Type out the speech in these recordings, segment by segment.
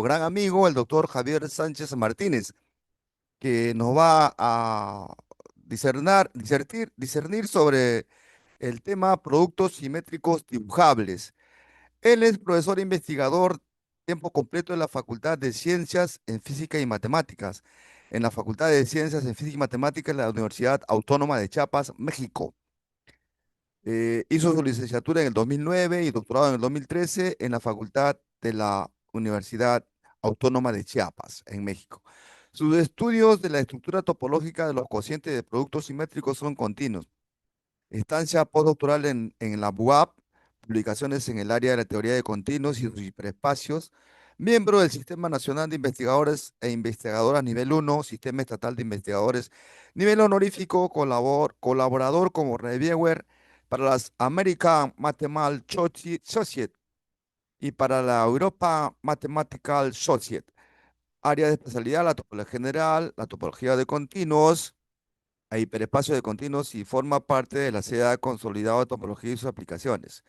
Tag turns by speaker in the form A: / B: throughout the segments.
A: gran amigo, el doctor Javier Sánchez Martínez, que nos va a discernir sobre el tema productos simétricos dibujables. Él es profesor e investigador tiempo completo en la Facultad de Ciencias en Física y Matemáticas, en la Facultad de Ciencias en Física y Matemáticas de la Universidad Autónoma de Chiapas, México. Hizo su licenciatura en el 2009 y doctorado en el 2013 en la Facultad de la Universidad Autónoma de Chiapas, en México. Sus estudios de la estructura topológica de los cocientes de productos simétricos son continuos. Estancia postdoctoral en la UAP, publicaciones en el área de la teoría de continuos y sus hiperespacios, miembro del Sistema Nacional de Investigadores e Investigadoras Nivel 1, Sistema Estatal de Investigadores Nivel Honorífico, colaborador como reviewer para las American Mathematical Society y para la Europa Mathematical Society. Área de especialidad, la topología general, la topología de continuos, a hiperespacio de continuos y forma parte de la SEDA consolidado de topología y sus aplicaciones.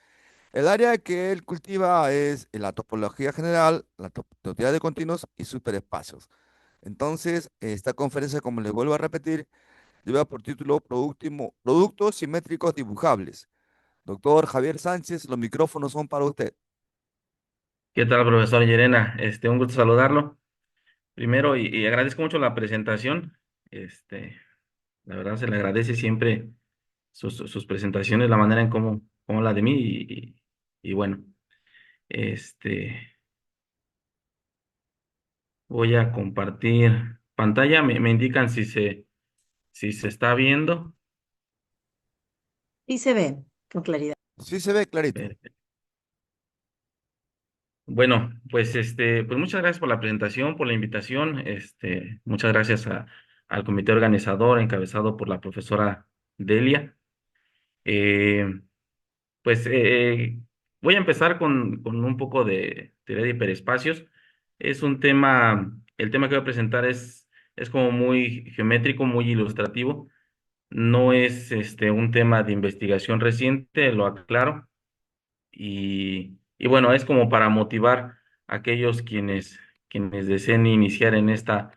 A: El área que él cultiva es la topología general, la topología de continuos y superespacios. Entonces, esta conferencia, como les vuelvo a repetir, lleva por título Productos Simétricos Dibujables. Doctor Javier Sánchez, los micrófonos son para usted.
B: ¿Qué tal, profesor Llerena? Un gusto saludarlo. Primero, y agradezco mucho la presentación. La verdad se le agradece siempre sus presentaciones, la manera en cómo la de mí. Y bueno, este, voy a compartir pantalla. Me indican si se está viendo.
C: Sí se ve con claridad.
A: Sí se ve clarito.
B: Perfecto. Bueno, pues muchas gracias por la presentación, por la invitación. Muchas gracias al comité organizador encabezado por la profesora Delia. Eh, pues voy a empezar con un poco de teoría de hiperespacios. El tema que voy a presentar es como muy geométrico, muy ilustrativo. No es un tema de investigación reciente, lo aclaro. Y bueno, es como para motivar a aquellos quienes deseen iniciar en esta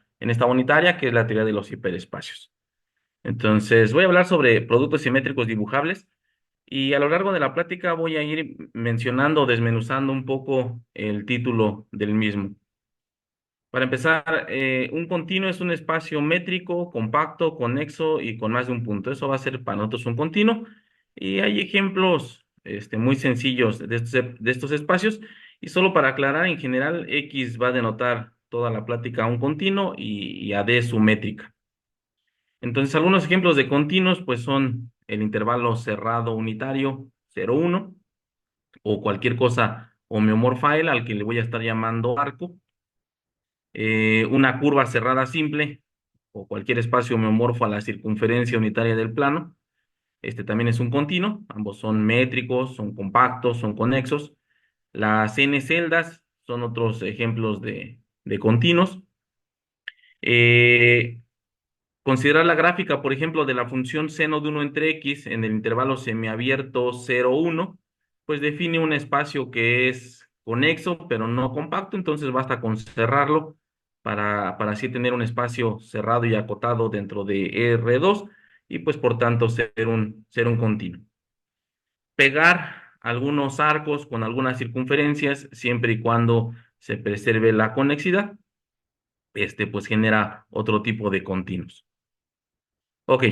B: unitaria, que es la teoría de los hiperespacios. Entonces, voy a hablar sobre productos simétricos dibujables. Y a lo largo de la plática voy a ir mencionando, desmenuzando un poco el título del mismo. Para empezar, un continuo es un espacio métrico, compacto, conexo y con más de un punto. Eso va a ser para nosotros un continuo. Y hay ejemplos muy sencillos de estos espacios. Y solo para aclarar, en general, X va a denotar toda la plática a un continuo y a D su métrica. Entonces, algunos ejemplos de continuos, pues son el intervalo cerrado unitario 0,1 o cualquier cosa homeomorfa al que le voy a estar llamando arco, una curva cerrada simple o cualquier espacio homeomorfo a la circunferencia unitaria del plano. Este también es un continuo, ambos son métricos, son compactos, son conexos. Las n celdas son otros ejemplos de continuos. Eh, Considerar la gráfica, por ejemplo, de la función seno de 1 entre x en el intervalo semiabierto 0,1, pues define un espacio que es conexo, pero no compacto, entonces basta con cerrarlo para así tener un espacio cerrado y acotado dentro de R2 y pues por tanto ser un continuo. Pegar algunos arcos con algunas circunferencias siempre y cuando se preserve la conexidad, pues genera otro tipo de continuos. Ok,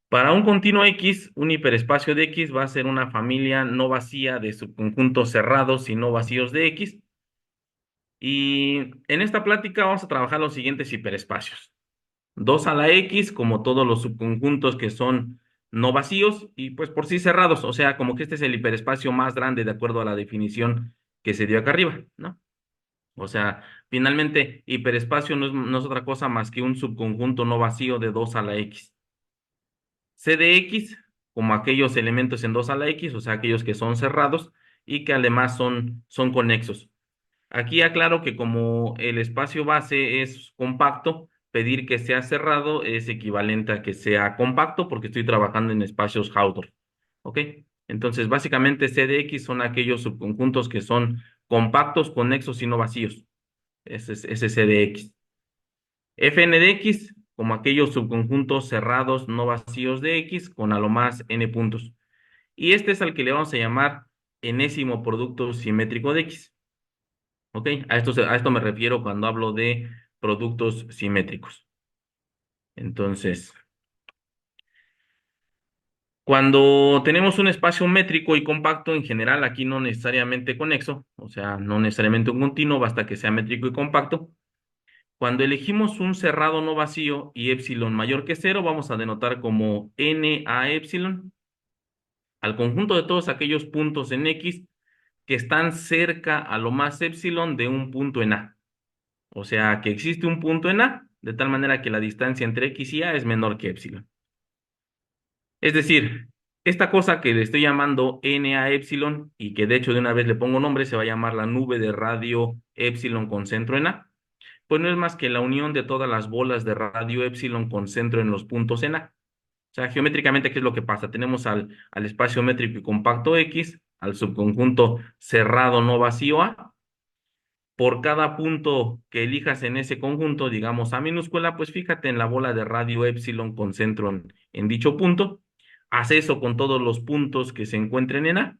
B: para un continuo X, un hiperespacio de X va a ser una familia no vacía de subconjuntos cerrados y no vacíos de X. Y en esta plática vamos a trabajar los siguientes hiperespacios. 2 a la X, como todos los subconjuntos que son no vacíos y pues por sí cerrados. O sea, como que este es el hiperespacio más grande de acuerdo a la definición que se dio acá arriba, ¿no? O sea, finalmente, hiperespacio no es otra cosa más que un subconjunto no vacío de 2 a la X. C de X, como aquellos elementos en 2 a la X, o sea, aquellos que son cerrados y que además son conexos. Aquí aclaro que como el espacio base es compacto, pedir que sea cerrado es equivalente a que sea compacto porque estoy trabajando en espacios Hausdorff. ¿Ok? Entonces, básicamente C de X son aquellos subconjuntos que son compactos, conexos y no vacíos. ese es C de X. Fn de X como aquellos subconjuntos cerrados no vacíos de X con a lo más n puntos. Y este es al que le vamos a llamar enésimo producto simétrico de X. ¿Ok? A esto me refiero cuando hablo de productos simétricos. Entonces, cuando tenemos un espacio métrico y compacto, en general, aquí no necesariamente conexo, o sea, no necesariamente un continuo, basta que sea métrico y compacto. Cuando elegimos un cerrado no vacío y epsilon mayor que cero, vamos a denotar como n a epsilon al conjunto de todos aquellos puntos en X que están cerca a lo más epsilon de un punto en A. O sea, que existe un punto en A, de tal manera que la distancia entre X y A es menor que epsilon. Es decir, esta cosa que le estoy llamando n a epsilon y que de hecho de una vez le pongo nombre, se va a llamar la nube de radio epsilon con centro en A, pues no es más que la unión de todas las bolas de radio epsilon con centro en los puntos en A. O sea, geométricamente, ¿qué es lo que pasa? Tenemos al espacio métrico y compacto X, al subconjunto cerrado no vacío A. Por cada punto que elijas en ese conjunto, digamos A minúscula, pues fíjate en la bola de radio epsilon con centro en dicho punto. Haz eso con todos los puntos que se encuentren en A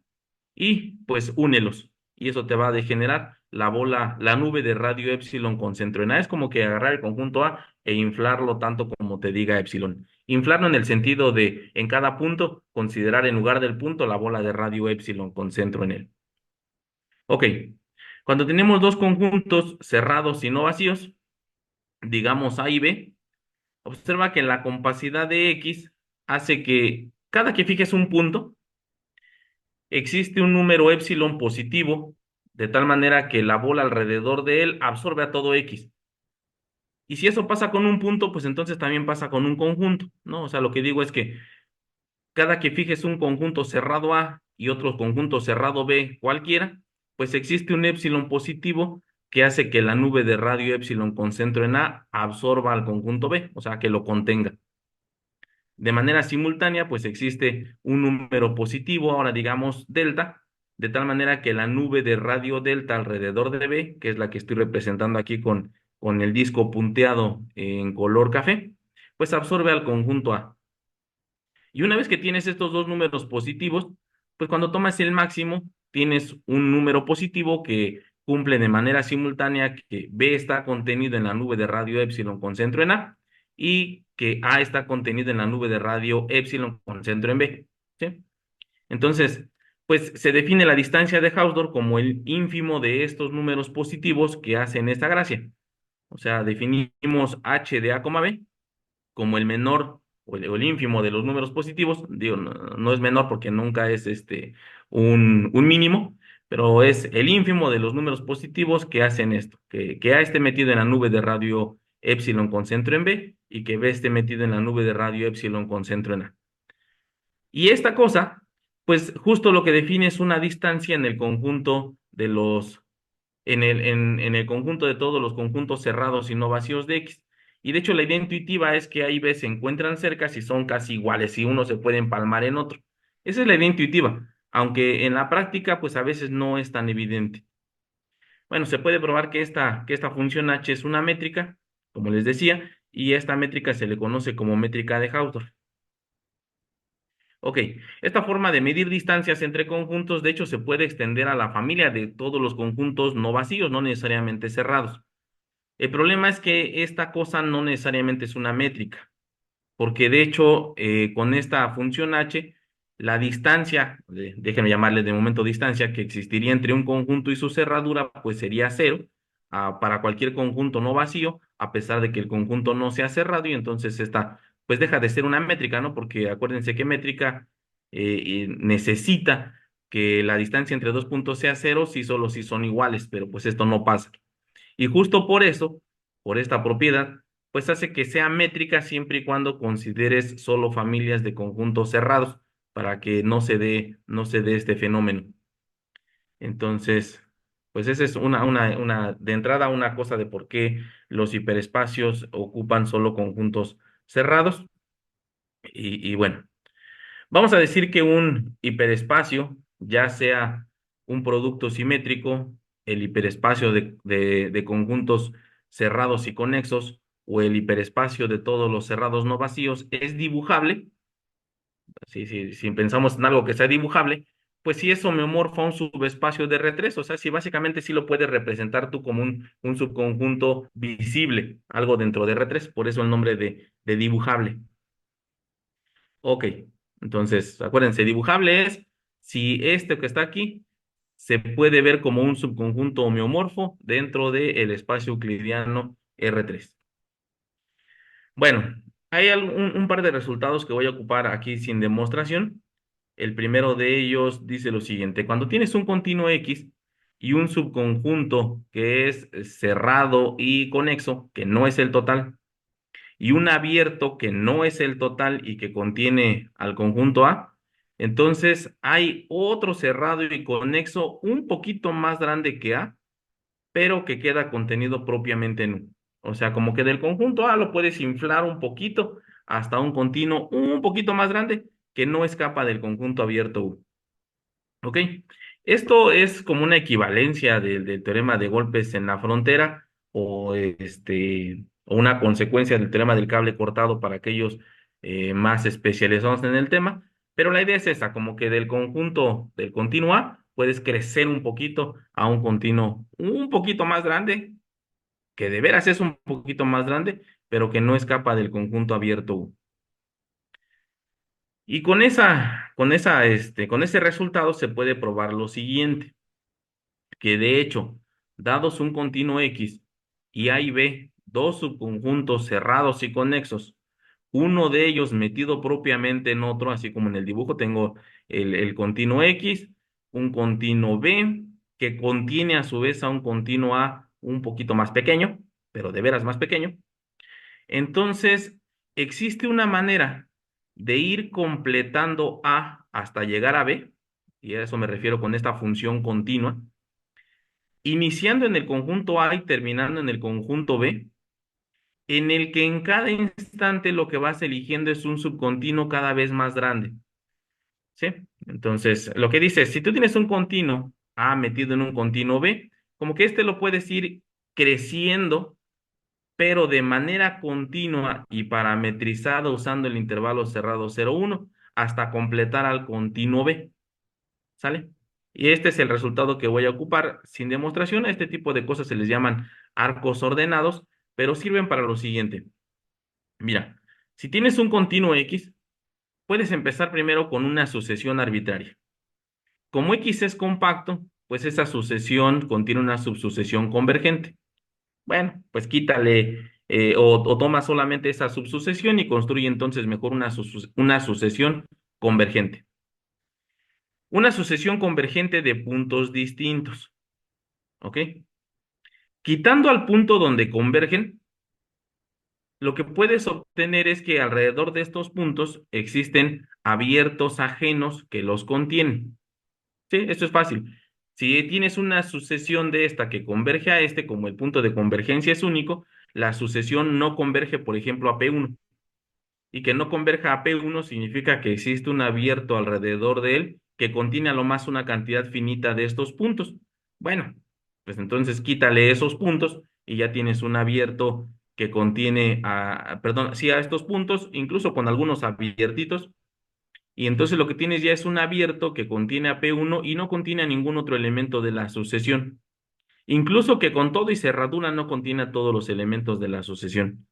B: y pues únelos. Y eso te va a degenerar la bola, la nube de radio epsilon con centro en A. Es como que agarrar el conjunto A e inflarlo tanto como te diga epsilon. Inflarlo en el sentido de en cada punto considerar en lugar del punto la bola de radio epsilon con centro en él. Ok, cuando tenemos dos conjuntos cerrados y no vacíos, digamos A y B, observa que la compacidad de X hace que cada que fijes un punto, existe un número epsilon positivo, de tal manera que la bola alrededor de él absorbe a todo X. Y si eso pasa con un punto, pues entonces también pasa con un conjunto, ¿no? O sea, lo que digo es que cada que fijes un conjunto cerrado A y otro conjunto cerrado B, cualquiera, pues existe un epsilon positivo que hace que la nube de radio epsilon con centro en A absorba al conjunto B, o sea, que lo contenga. De manera simultánea, pues existe un número positivo, ahora digamos delta, de tal manera que la nube de radio delta alrededor de B, que es la que estoy representando aquí con el disco punteado en color café, pues absorbe al conjunto A. Y una vez que tienes estos dos números positivos, pues cuando tomas el máximo, tienes un número positivo que cumple de manera simultánea que B está contenido en la nube de radio epsilon con centro en A y que A está contenido en la nube de radio epsilon con centro en B. ¿Sí? Entonces, pues se define la distancia de Hausdorff como el ínfimo de estos números positivos que hacen esta gracia. O sea, definimos H de A, B como el menor o el ínfimo de los números positivos, digo, no, no es menor porque nunca es un mínimo, pero es el ínfimo de los números positivos que hacen esto, que A esté metido en la nube de radio epsilon con centro en B y que B esté metido en la nube de radio epsilon con centro en A. Y esta cosa, pues justo lo que define es una distancia en el conjunto de en el conjunto de todos los conjuntos cerrados y no vacíos de X. Y de hecho la idea intuitiva es que A y B se encuentran cerca si son casi iguales, si uno se puede empalmar en otro. Esa es la idea intuitiva, aunque en la práctica pues a veces no es tan evidente. Bueno, se puede probar que esta función h es una métrica, como les decía, y esta métrica se le conoce como métrica de Hausdorff. Ok, esta forma de medir distancias entre conjuntos, de hecho, se puede extender a la familia de todos los conjuntos no vacíos, no necesariamente cerrados. El problema es que esta cosa no necesariamente es una métrica, porque de hecho, con esta función h, la distancia, déjenme llamarle de momento distancia, que existiría entre un conjunto y su cerradura, pues sería cero, para cualquier conjunto no vacío, a pesar de que el conjunto no sea cerrado, y entonces esta, pues deja de ser una métrica, ¿no? Porque acuérdense que métrica necesita que la distancia entre dos puntos sea cero, si solo si son iguales, pero pues esto no pasa. Y justo por eso, por esta propiedad, pues hace que sea métrica siempre y cuando consideres solo familias de conjuntos cerrados para que no se dé este fenómeno. Entonces, pues esa es de entrada una cosa de por qué los hiperespacios ocupan solo conjuntos cerrados. Y bueno, vamos a decir que un hiperespacio, ya sea un producto simétrico el hiperespacio de conjuntos cerrados y conexos o el hiperespacio de todos los cerrados no vacíos es dibujable, si pensamos en algo que sea dibujable, pues si es homeomorfo a un subespacio de R3, o sea, si básicamente sí lo puedes representar tú como un subconjunto visible, algo dentro de R3, por eso el nombre de dibujable. Ok, entonces acuérdense, dibujable es si este que está aquí se puede ver como un subconjunto homeomorfo dentro del espacio euclidiano R3. Bueno, hay un par de resultados que voy a ocupar aquí sin demostración. El primero de ellos dice lo siguiente: cuando tienes un continuo X y un subconjunto que es cerrado y conexo, que no es el total, y un abierto que no es el total y que contiene al conjunto A, entonces hay otro cerrado y conexo un poquito más grande que A, pero que queda contenido propiamente en U. O sea, como que del conjunto A lo puedes inflar un poquito hasta un continuo un poquito más grande que no escapa del conjunto abierto U. ¿Ok? Esto es como una equivalencia del teorema de golpes en la frontera o una consecuencia del teorema del cable cortado para aquellos más especializados en el tema. Pero la idea es esa, como que del conjunto del continuo A puedes crecer un poquito a un continuo un poquito más grande, que de veras es un poquito más grande, pero que no escapa del conjunto abierto U. Y con ese resultado se puede probar lo siguiente, que de hecho, dados un continuo X y A y B, dos subconjuntos cerrados y conexos, uno de ellos metido propiamente en otro, así como en el dibujo tengo el continuo X, un continuo B, que contiene a su vez a un continuo A un poquito más pequeño, pero de veras más pequeño. Entonces, existe una manera de ir completando A hasta llegar a B, y a eso me refiero con esta función continua, iniciando en el conjunto A y terminando en el conjunto B, en el que en cada instante lo que vas eligiendo es un subcontinuo cada vez más grande. ¿Sí? Entonces, lo que dice es, si tú tienes un continuo A metido en un continuo B, como que este lo puedes ir creciendo, pero de manera continua y parametrizada usando el intervalo cerrado 0,1 hasta completar al continuo B. ¿Sale? Y este es el resultado que voy a ocupar sin demostración. A este tipo de cosas se les llaman arcos ordenados, pero sirven para lo siguiente. Mira, si tienes un continuo X, puedes empezar primero con una sucesión arbitraria. Como X es compacto, pues esa sucesión contiene una subsucesión convergente. Bueno, pues quítale o toma solamente esa subsucesión y construye entonces mejor una sucesión convergente. Una sucesión convergente de puntos distintos. ¿Ok? Quitando al punto donde convergen, lo que puedes obtener es que alrededor de estos puntos existen abiertos ajenos que los contienen. Sí, esto es fácil. Si tienes una sucesión de esta que converge a este, como el punto de convergencia es único, la sucesión no converge, por ejemplo, a P1. Y que no converja a P1 significa que existe un abierto alrededor de él que contiene a lo más una cantidad finita de estos puntos. Bueno, pues entonces quítale esos puntos y ya tienes un abierto que contiene perdón, sí, a estos puntos, incluso con algunos abiertitos, y entonces lo que tienes ya es un abierto que contiene a P1 y no contiene a ningún otro elemento de la sucesión. Incluso que con todo y cerradura no contiene a todos los elementos de la sucesión.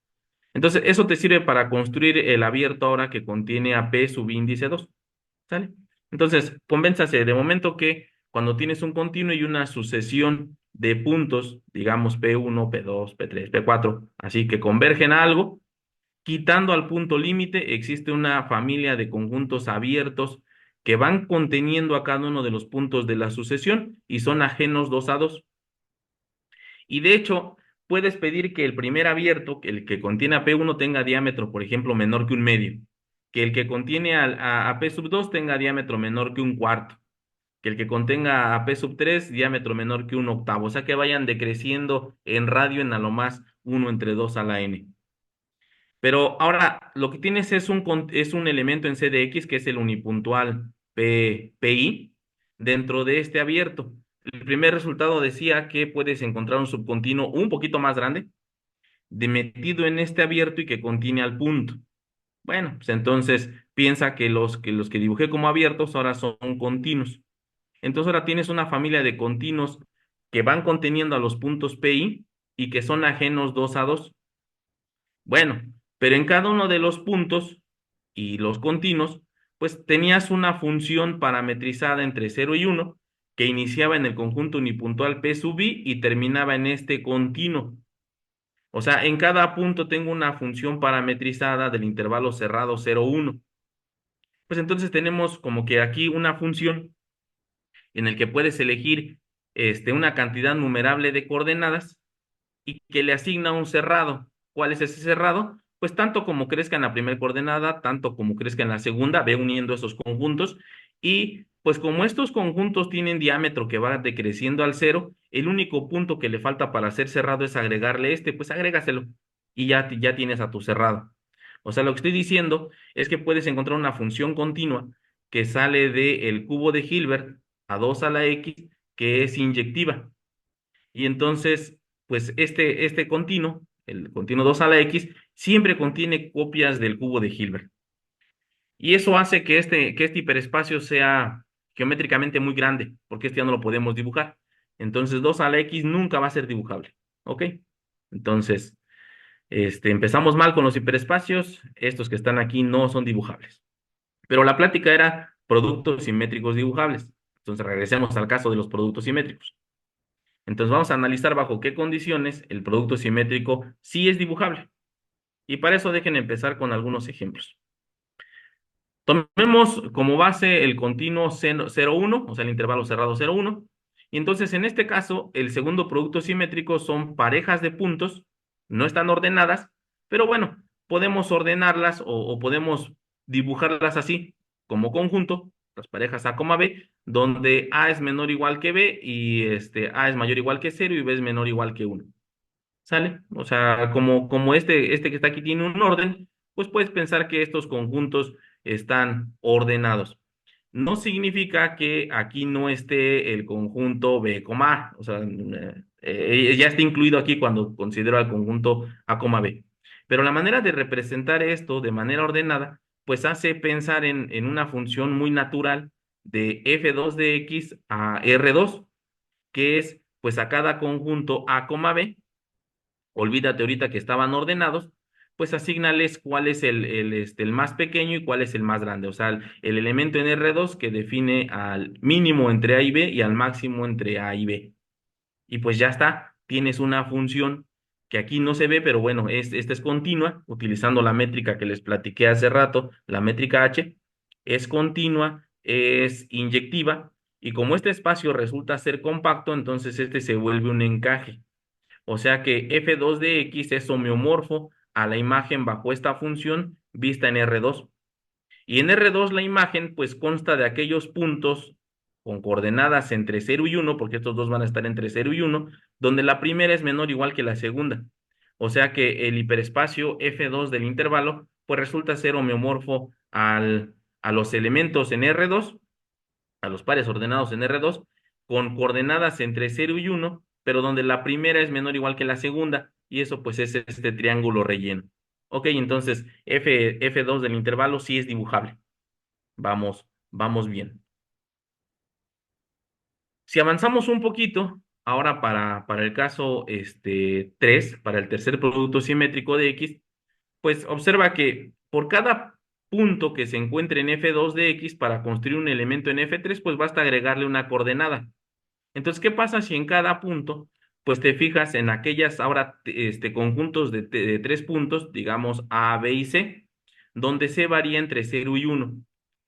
B: Entonces, eso te sirve para construir el abierto ahora que contiene a P subíndice 2. ¿Sale? Entonces, convénzase de momento que cuando tienes un continuo y una sucesión de puntos, digamos P1, P2, P3, P4, así que convergen a algo, quitando al punto límite, existe una familia de conjuntos abiertos que van conteniendo a cada uno de los puntos de la sucesión y son ajenos dos a dos. Y de hecho, puedes pedir que el primer abierto, que el que contiene a P1 tenga diámetro, por ejemplo, menor que un medio, que el que contiene a P sub 2 tenga diámetro menor que un cuarto, que el que contenga a P sub 3 diámetro menor que un octavo, o sea que vayan decreciendo en radio en a lo más 1/2 a la n. Pero ahora lo que tienes es un elemento en C de X que es el unipuntual PI dentro de este abierto. El primer resultado decía que puedes encontrar un subcontinuo un poquito más grande, de metido en este abierto y que contiene al punto. Bueno, pues entonces piensa que los que dibujé como abiertos ahora son continuos. Entonces ahora tienes una familia de continuos que van conteniendo a los puntos PI y que son ajenos 2 a 2. Bueno, pero en cada uno de los puntos y los continuos, pues tenías una función parametrizada entre 0 y 1 que iniciaba en el conjunto unipuntual P sub I y terminaba en este continuo. O sea, en cada punto tengo una función parametrizada del intervalo cerrado 0, 1. Pues entonces tenemos como que aquí una función en el que puedes elegir una cantidad numerable de coordenadas y que le asigna un cerrado. ¿Cuál es ese cerrado? Pues tanto como crezca en la primera coordenada, tanto como crezca en la segunda, ve uniendo esos conjuntos y pues como estos conjuntos tienen diámetro que va decreciendo al cero, el único punto que le falta para ser cerrado es agregarle pues agrégaselo y ya tienes a tu cerrado. O sea, lo que estoy diciendo es que puedes encontrar una función continua que sale del cubo de Hilbert a 2 a la x, que es inyectiva. Y entonces, pues este continuo, el continuo 2 a la x, siempre contiene copias del cubo de Hilbert. Y eso hace que este hiperespacio sea geométricamente muy grande, porque este ya no lo podemos dibujar. Entonces, 2 a la x nunca va a ser dibujable. ¿Ok? Entonces, empezamos mal con los hiperespacios. Estos que están aquí no son dibujables. Pero la plática era productos simétricos dibujables. Entonces, regresemos al caso de los productos simétricos. Entonces vamos a analizar bajo qué condiciones el producto simétrico sí es dibujable. Y para eso dejen empezar con algunos ejemplos. Tomemos como base el continuo 0, 1, o sea, el intervalo cerrado 0, 1. Y entonces en este caso, el segundo producto simétrico son parejas de puntos, no están ordenadas, pero bueno, podemos ordenarlas o podemos dibujarlas así, como conjunto, las parejas A, B, donde A es menor o igual que B y A es mayor o igual que 0 y B es menor o igual que 1. ¿Sale? O sea, como este que está aquí tiene un orden, pues puedes pensar que estos conjuntos están ordenados. No significa que aquí no esté el conjunto B, A. O sea, ya está incluido aquí cuando considero al conjunto A, B. Pero la manera de representar esto de manera ordenada, pues hace pensar en una función muy natural de f2 de x a r2, que es pues a cada conjunto A, B, olvídate ahorita que estaban ordenados, pues asígnales cuál es el más pequeño y cuál es el más grande. O sea, el elemento en R2 que define al mínimo entre A y B y al máximo entre A y B. Y pues ya está, tienes una función que aquí no se ve, pero bueno, esta es continua, utilizando la métrica que les platiqué hace rato, la métrica H, es continua, es inyectiva, y como este espacio resulta ser compacto, entonces este se vuelve un encaje. O sea que f2 de x es homeomorfo a la imagen bajo esta función vista en R2. Y en R2 la imagen pues consta de aquellos puntos con coordenadas entre 0 y 1, porque estos dos van a estar entre 0 y 1, donde la primera es menor o igual que la segunda. O sea que el hiperespacio f2 del intervalo pues resulta ser homeomorfo a los elementos en R2, a los pares ordenados en R2, con coordenadas entre 0 y 1, pero donde la primera es menor o igual que la segunda, y eso pues es este triángulo relleno. Ok, entonces F2 del intervalo sí es dibujable. Vamos bien. Si avanzamos un poquito, ahora para el caso 3, para el tercer producto simétrico de X, pues observa que por cada punto que se encuentre en F2 de X para construir un elemento en F3, pues basta agregarle una coordenada. Entonces, ¿qué pasa si en cada punto, pues te fijas en aquellas ahora conjuntos de 3 puntos, digamos A, B y C, donde C varía entre 0 y 1?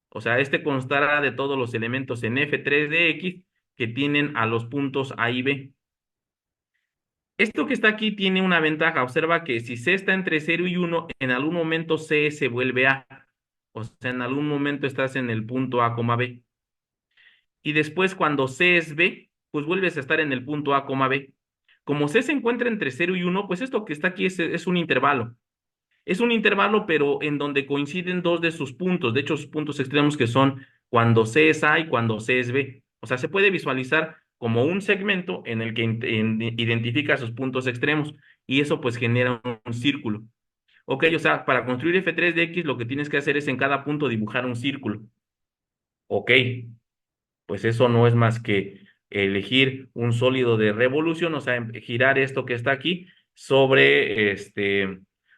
B: O sea, constará de todos los elementos en F3 de X que tienen a los puntos A y B. Esto que está aquí tiene una ventaja. Observa que si C está entre 0 y 1, en algún momento C se vuelve A. O sea, en algún momento estás en el punto A, B. Y después cuando C es B, pues vuelves a estar en el punto A, B. Como C se encuentra entre 0 y 1, pues esto que está aquí es un intervalo. Es un intervalo, pero en donde coinciden dos de sus puntos. De hecho, sus puntos extremos que son cuando C es A y cuando C es B. O sea, se puede visualizar como un segmento en el que identifica sus puntos extremos y eso pues genera un círculo. Ok, o sea, para construir F3 de X lo que tienes que hacer es en cada punto dibujar un círculo. Ok, pues eso no es más que elegir un sólido de revolución, o sea, girar esto que está aquí sobre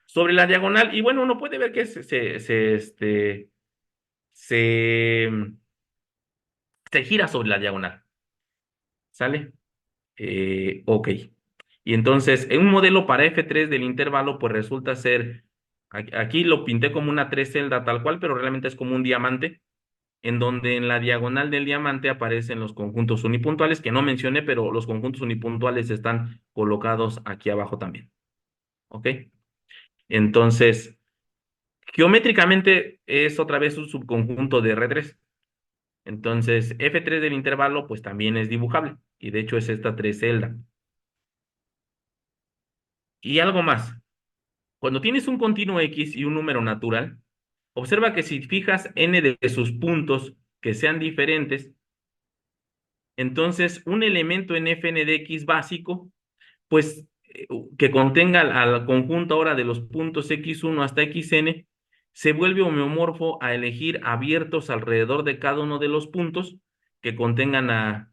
B: sobre la diagonal. Y bueno, uno puede ver que se, se gira sobre la diagonal, ¿sale? Ok. Y entonces, en un modelo para F3 del intervalo, pues resulta ser, aquí lo pinté como una tres celda tal cual, pero realmente es como un diamante, en donde en la diagonal del diamante aparecen los conjuntos unipuntuales, que no mencioné, pero los conjuntos unipuntuales están colocados aquí abajo también. ¿Ok? Entonces, geométricamente es otra vez un subconjunto de R3. Entonces, F3 del intervalo, pues también es dibujable. Y de hecho es esta tres celda. Y algo más. Cuando tienes un continuo X y un número natural, observa que si fijas n de sus puntos que sean diferentes, entonces un elemento en Fn de X básico, pues que contenga al conjunto ahora de los puntos X1 hasta Xn, se vuelve homeomorfo a elegir abiertos alrededor de cada uno de los puntos que contengan a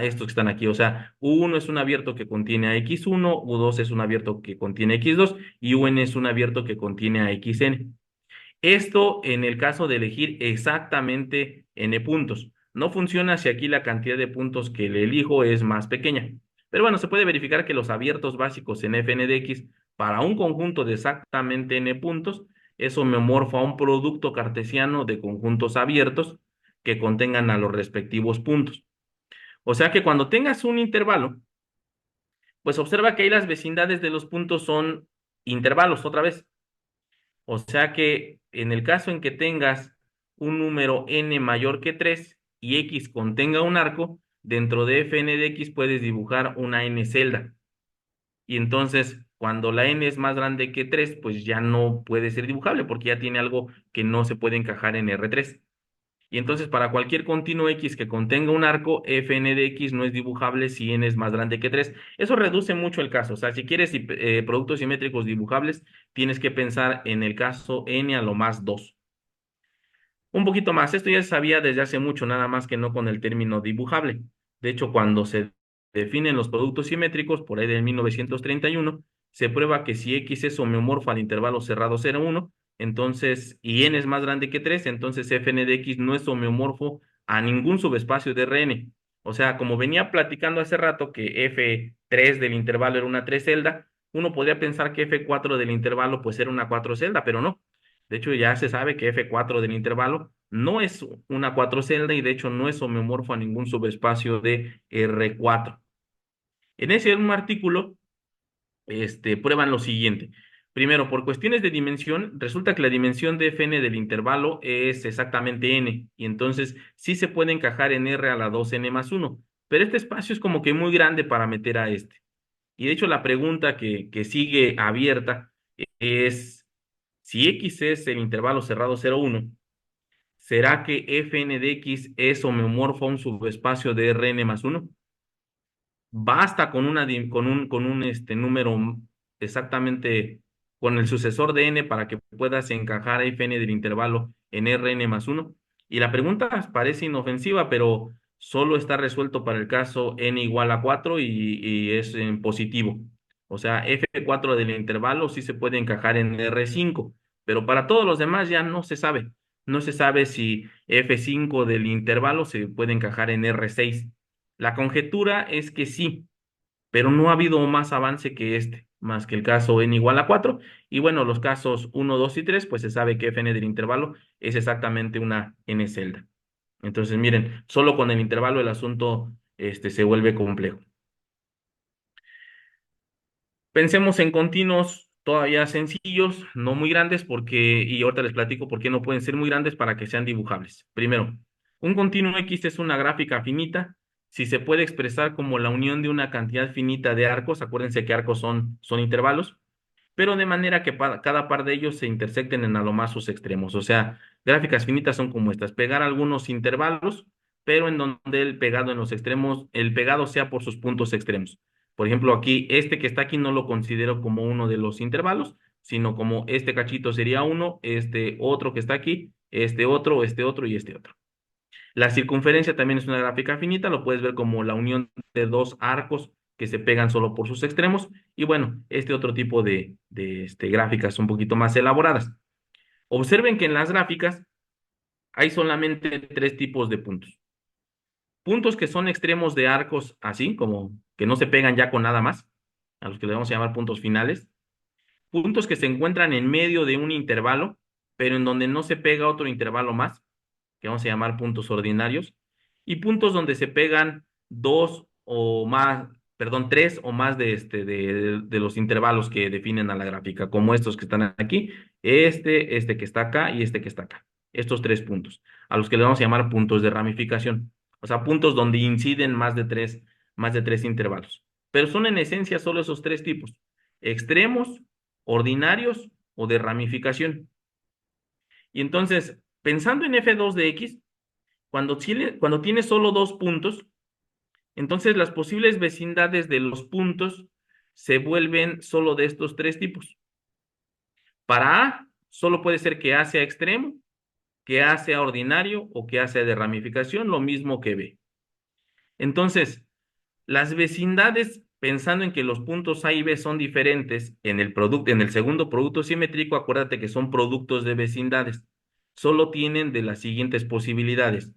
B: estos que están aquí. O sea, U1 es un abierto que contiene a X1, U2 es un abierto que contiene a X2 y UN es un abierto que contiene a Xn. Esto en el caso de elegir exactamente n puntos. No funciona si aquí la cantidad de puntos que le elijo es más pequeña. Pero bueno, se puede verificar que los abiertos básicos en Fn de X para un conjunto de exactamente n puntos es homeomorfo a un producto cartesiano de conjuntos abiertos que contengan a los respectivos puntos. O sea que cuando tengas un intervalo, pues observa que ahí las vecindades de los puntos son intervalos otra vez. O sea que en el caso en que tengas un número n mayor que 3 y x contenga un arco, dentro de Fn de x puedes dibujar una n celda. Y entonces, cuando la n es más grande que 3, pues ya no puede ser dibujable porque ya tiene algo que no se puede encajar en R3. Y entonces, para cualquier continuo X que contenga un arco, Fn de X no es dibujable si n es más grande que 3. Eso reduce mucho el caso. O sea, si quieres productos simétricos dibujables, tienes que pensar en el caso n a lo más 2. Un poquito más, esto ya se sabía desde hace mucho, nada más que no con el término dibujable. De hecho, cuando se definen los productos simétricos, por ahí de 1931, se prueba que si X es homeomorfo al intervalo cerrado 0,1, entonces, y n es más grande que 3, entonces Fn de X no es homeomorfo a ningún subespacio de Rn. O sea, como venía platicando hace rato que F3 del intervalo era una 3 celda, uno podría pensar que F4 del intervalo pues era una 4 celda, pero no. De hecho, ya se sabe que F4 del intervalo no es una 4 celda y de hecho no es homeomorfo a ningún subespacio de R4. En ese mismo artículo, prueban lo siguiente. Primero, por cuestiones de dimensión, resulta que la dimensión de Fn del intervalo es exactamente n, y entonces sí se puede encajar en R a la 2n más 1, pero este espacio es como que muy grande para meter a este. Y de hecho, la pregunta que sigue abierta es, si X es el intervalo cerrado 0,1, ¿será que Fn de X es homeomorfo a un subespacio de Rn más 1? Basta con un número exactamente con el sucesor de n para que puedas encajar Fn del intervalo en Rn más 1. Y la pregunta parece inofensiva, pero solo está resuelto para el caso n igual a 4 y es en positivo. O sea, F4 del intervalo sí se puede encajar en R5, pero para todos los demás ya no se sabe. No se sabe si F5 del intervalo se puede encajar en R6. La conjetura es que sí, pero no ha habido más avance que más que el caso n igual a 4. Y bueno, los casos 1, 2 y 3, pues se sabe que Fn del intervalo es exactamente una n celda. Entonces, miren, solo con el intervalo el asunto se vuelve complejo. Pensemos en continuos todavía sencillos, no muy grandes, y ahorita les platico por qué no pueden ser muy grandes para que sean dibujables. Primero, un continuo X es una gráfica finita. Si se puede expresar como la unión de una cantidad finita de arcos, acuérdense que arcos son intervalos, pero de manera que cada par de ellos se intersecten en a lo más sus extremos. O sea, gráficas finitas son como estas, pegar algunos intervalos pero en donde el pegado en los extremos, el pegado sea por sus puntos extremos. Por ejemplo, aquí, este que está aquí no lo considero como uno de los intervalos, sino como este cachito sería uno, este otro que está aquí, este otro y este otro. La circunferencia también es una gráfica finita, lo puedes ver como la unión de dos arcos que se pegan solo por sus extremos. Y bueno, este otro tipo de gráficas un poquito más elaboradas. Observen que en las gráficas hay solamente tres tipos de puntos. Puntos que son extremos de arcos así, como que no se pegan ya con nada más, a los que le vamos a llamar puntos finales. Puntos que se encuentran en medio de un intervalo, pero en donde no se pega otro intervalo más, que vamos a llamar puntos ordinarios, y puntos donde se pegan dos o más, perdón, tres o más de los intervalos que definen a la gráfica, como estos que están aquí, este que está acá y este que está acá. Estos tres puntos, a los que le vamos a llamar puntos de ramificación. O sea, puntos donde inciden más de tres intervalos. Pero son en esencia solo esos tres tipos: extremos, ordinarios o de ramificación. Y entonces, pensando en f2 de x, cuando tiene solo dos puntos, entonces las posibles vecindades de los puntos se vuelven solo de estos tres tipos. Para A, solo puede ser que A sea extremo, que A sea ordinario o que A sea de ramificación, lo mismo que B. Entonces, las vecindades, pensando en que los puntos A y B son diferentes en el segundo producto simétrico, acuérdate que son productos de vecindades. Solo tienen de las siguientes posibilidades.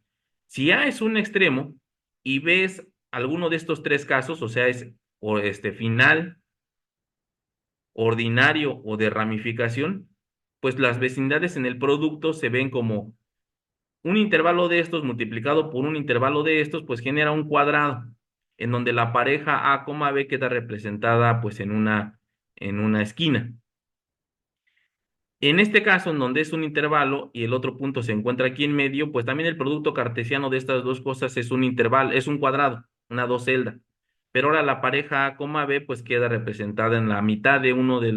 B: Si A es un extremo y B es alguno de estos tres casos, o sea, es o final, ordinario o de ramificación, pues las vecindades en el producto se ven como un intervalo de estos multiplicado por un intervalo de estos, pues genera un cuadrado, en donde la pareja A, B queda representada pues en una esquina. En este caso, en donde es un intervalo y el otro punto se encuentra aquí en medio, pues también el producto cartesiano de estas dos cosas es un intervalo, es un cuadrado, una docelda. Pero ahora la pareja A, B, pues queda representada en la mitad de uno de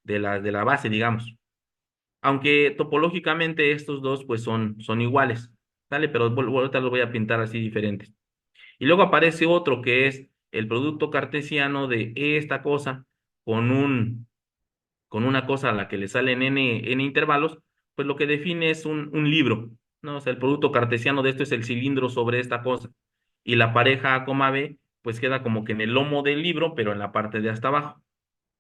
B: de la base, digamos. Aunque topológicamente estos dos pues son iguales, ¿sale? Pero ahorita los voy a pintar así diferentes. Y luego aparece otro que es el producto cartesiano de esta cosa con con una cosa a la que le salen n intervalos, pues lo que define es un libro, ¿no? O sea, el producto cartesiano de esto es el cilindro sobre esta cosa. Y la pareja A, B, pues queda como que en el lomo del libro, pero en la parte de hasta abajo.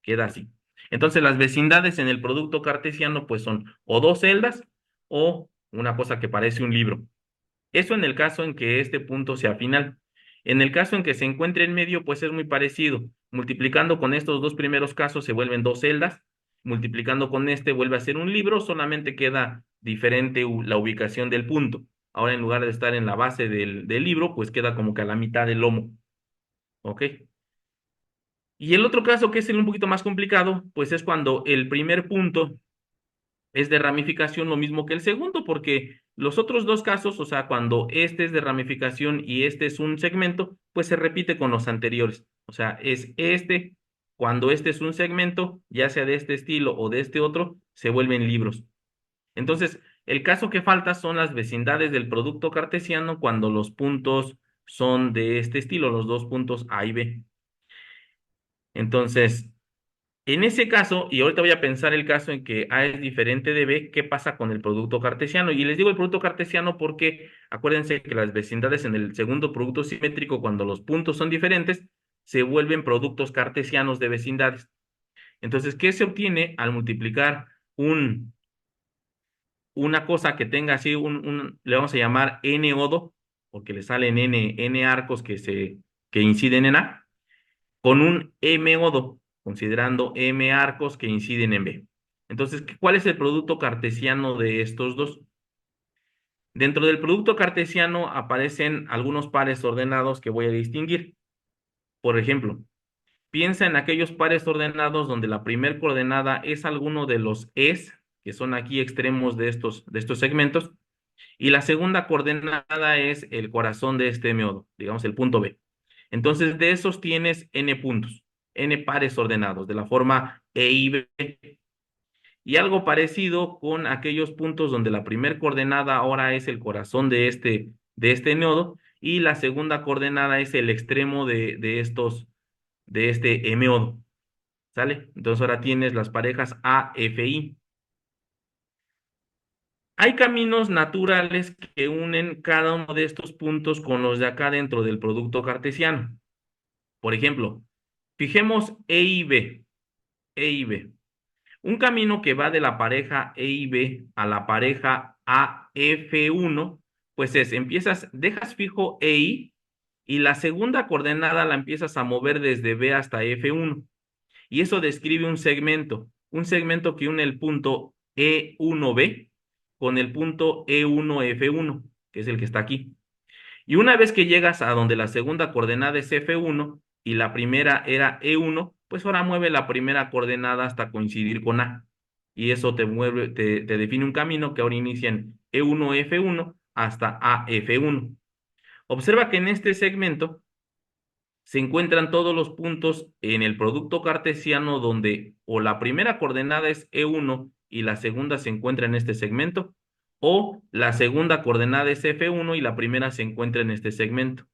B: Queda así. Entonces, las vecindades en el producto cartesiano, pues son o dos celdas o una cosa que parece un libro. Eso en el caso en que este punto sea final. En el caso en que se encuentre en medio, pues es muy parecido. Multiplicando con estos dos primeros casos se vuelven dos celdas. Multiplicando con este vuelve a ser un libro, solamente queda diferente la ubicación del punto. Ahora, en lugar de estar en la base del libro, pues queda como que a la mitad del lomo. ¿Ok? Y el otro caso, que es el un poquito más complicado, pues es cuando el primer punto es de ramificación lo mismo que el segundo, porque los otros dos casos, o sea, cuando este es de ramificación y este es un segmento, pues se repite con los anteriores. O sea, es este, cuando este es un segmento, ya sea de este estilo o de este otro, se vuelven libros. Entonces, el caso que falta son las vecindades del producto cartesiano cuando los puntos son de este estilo, los dos puntos A y B. Entonces, en ese caso, y ahorita voy a pensar el caso en que A es diferente de B, ¿qué pasa con el producto cartesiano? Y les digo el producto cartesiano porque acuérdense que las vecindades en el segundo producto simétrico, cuando los puntos son diferentes, se vuelven productos cartesianos de vecindades. Entonces, ¿qué se obtiene al multiplicar una cosa que tenga así le vamos a llamar n odo, porque le salen n arcos que inciden en A, con un M odo, considerando M arcos que inciden en B? Entonces, ¿cuál es el producto cartesiano de estos dos? Dentro del producto cartesiano aparecen algunos pares ordenados que voy a distinguir. Por ejemplo, piensa en aquellos pares ordenados donde la primer coordenada es alguno de los es, que son aquí extremos de estos segmentos, y la segunda coordenada es el corazón de este meodo, digamos el punto B. Entonces, de esos tienes n puntos, n pares ordenados, de la forma E y B. Y algo parecido con aquellos puntos donde la primer coordenada ahora es el corazón de este nodo, y la segunda coordenada es el extremo de este M-nodo, ¿sale? Entonces ahora tienes las parejas A, F, I. Hay caminos naturales que unen cada uno de estos puntos con los de acá dentro del producto cartesiano. Por ejemplo, fijemos E y B. E y B. Un camino que va de la pareja E y B a la pareja AF1, pues dejas fijo EI y la segunda coordenada la empiezas a mover desde B hasta F1. Y eso describe un segmento que une el punto E1B con el punto E1F1, que es el que está aquí. Y una vez que llegas a donde la segunda coordenada es F1 y la primera era E1, pues ahora mueve la primera coordenada hasta coincidir con A. Y eso te define un camino que ahora inicia en E1F1 hasta AF1. Observa que en este segmento se encuentran todos los puntos en el producto cartesiano donde o la primera coordenada es E1 y la segunda se encuentra en este segmento, o la segunda coordenada es F1 y la primera se encuentra en este segmento.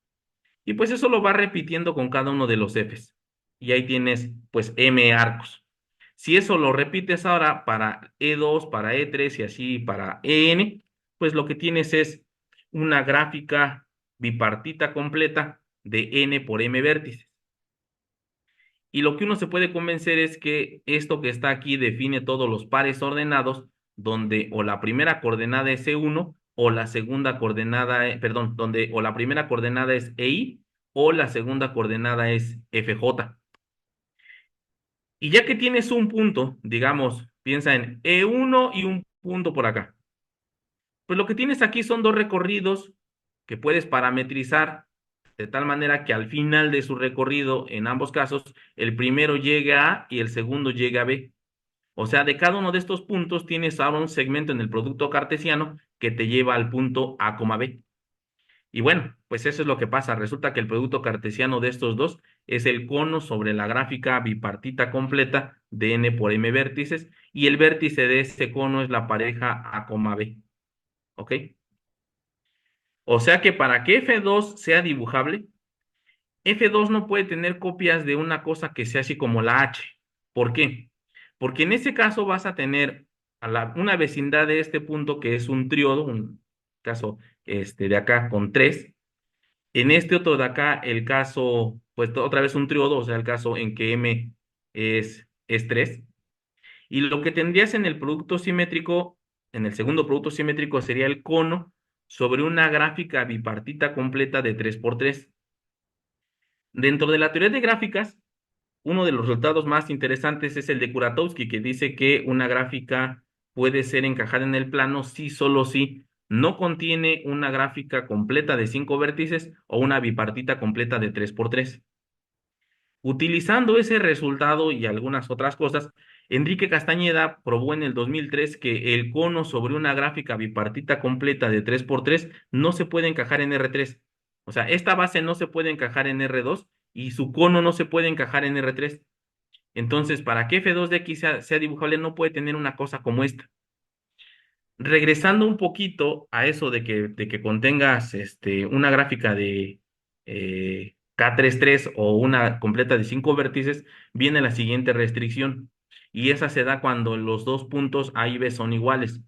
B: Y pues eso lo va repitiendo con cada uno de los Fs. Y ahí tienes pues M arcos. Si eso lo repites ahora para E2, para E3 y así para En, pues lo que tienes es una gráfica bipartita completa de N por M vértices. Y lo que uno se puede convencer es que esto que está aquí define todos los pares ordenados, donde o la primera coordenada es E1 o la segunda coordenada, perdón, donde o la primera coordenada es EI o la segunda coordenada es FJ. Y ya que tienes un punto, digamos, piensa en E1 y un punto por acá. Pues lo que tienes aquí son dos recorridos que puedes parametrizar de tal manera que al final de su recorrido, en ambos casos, el primero llegue a A y el segundo llegue a B. O sea, de cada uno de estos puntos tienes ahora un segmento en el producto cartesiano que te lleva al punto A, B. Y bueno, pues eso es lo que pasa. Resulta que el producto cartesiano de estos dos es el cono sobre la gráfica bipartita completa de N por M vértices y el vértice de ese cono es la pareja A, B. ¿Ok? O sea que para que F2 sea dibujable, F2 no puede tener copias de una cosa que sea así como la H. ¿Por qué? Porque en ese caso vas a tener una vecindad de este punto que es un triodo, un caso de acá con 3. En este otro de acá, el caso, pues otra vez un triodo, o sea, el caso en que M es 3. Y lo que tendrías en el producto simétrico, en el segundo producto simétrico, sería el cono sobre una gráfica bipartita completa de 3 por 3. Dentro de la teoría de gráficas, uno de los resultados más interesantes es el de Kuratowski, que dice que una gráfica puede ser encajada en el plano si solo si no contiene una gráfica completa de 5 vértices o una bipartita completa de 3 por 3. Utilizando ese resultado y algunas otras cosas, Enrique Castañeda probó en el 2003 que el cono sobre una gráfica bipartita completa de 3 por 3 no se puede encajar en R3. O sea, esta base no se puede encajar en R2 y su cono no se puede encajar en R3. Entonces, para que F2 de X sea dibujable, no puede tener una cosa como esta. Regresando un poquito a eso de que contengas una gráfica de K33 o una completa de 5 vértices, viene la siguiente restricción. Y esa se da cuando los dos puntos A y B son iguales.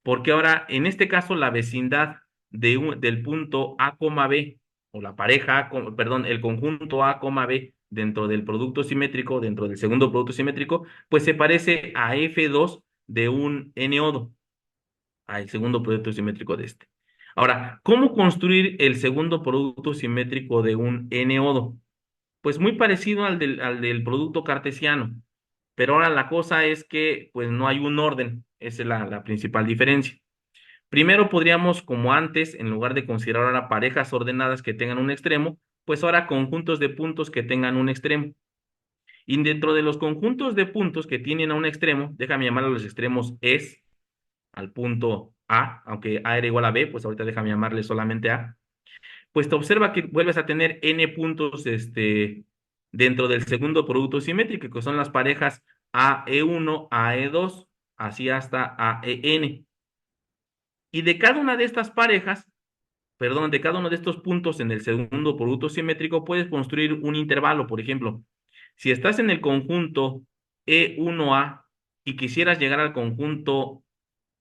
B: Porque ahora, en este caso, la vecindad del punto A, B, o la pareja, perdón, el conjunto A, B, dentro del producto simétrico, dentro del segundo producto simétrico, pues se parece a F2 de un N-nodo, al segundo producto simétrico de este. Ahora, ¿cómo construir el segundo producto simétrico de un N-nodo? Pues muy parecido al del producto cartesiano, pero ahora la cosa es que pues no hay un orden, esa es la principal diferencia. Primero podríamos, como antes, en lugar de considerar ahora parejas ordenadas que tengan un extremo, pues ahora conjuntos de puntos que tengan un extremo. Y dentro de los conjuntos de puntos que tienen a un extremo, déjame llamar a los extremos es al punto A, aunque A era igual a B, pues ahorita déjame llamarle solamente A. Pues te observa que vuelves a tener n puntos dentro del segundo producto simétrico, que son las parejas AE1, AE2, así hasta AEN. Y de cada una de estas parejas, perdón, de cada uno de estos puntos en el segundo producto simétrico puedes construir un intervalo. Por ejemplo, si estás en el conjunto E1A y quisieras llegar al conjunto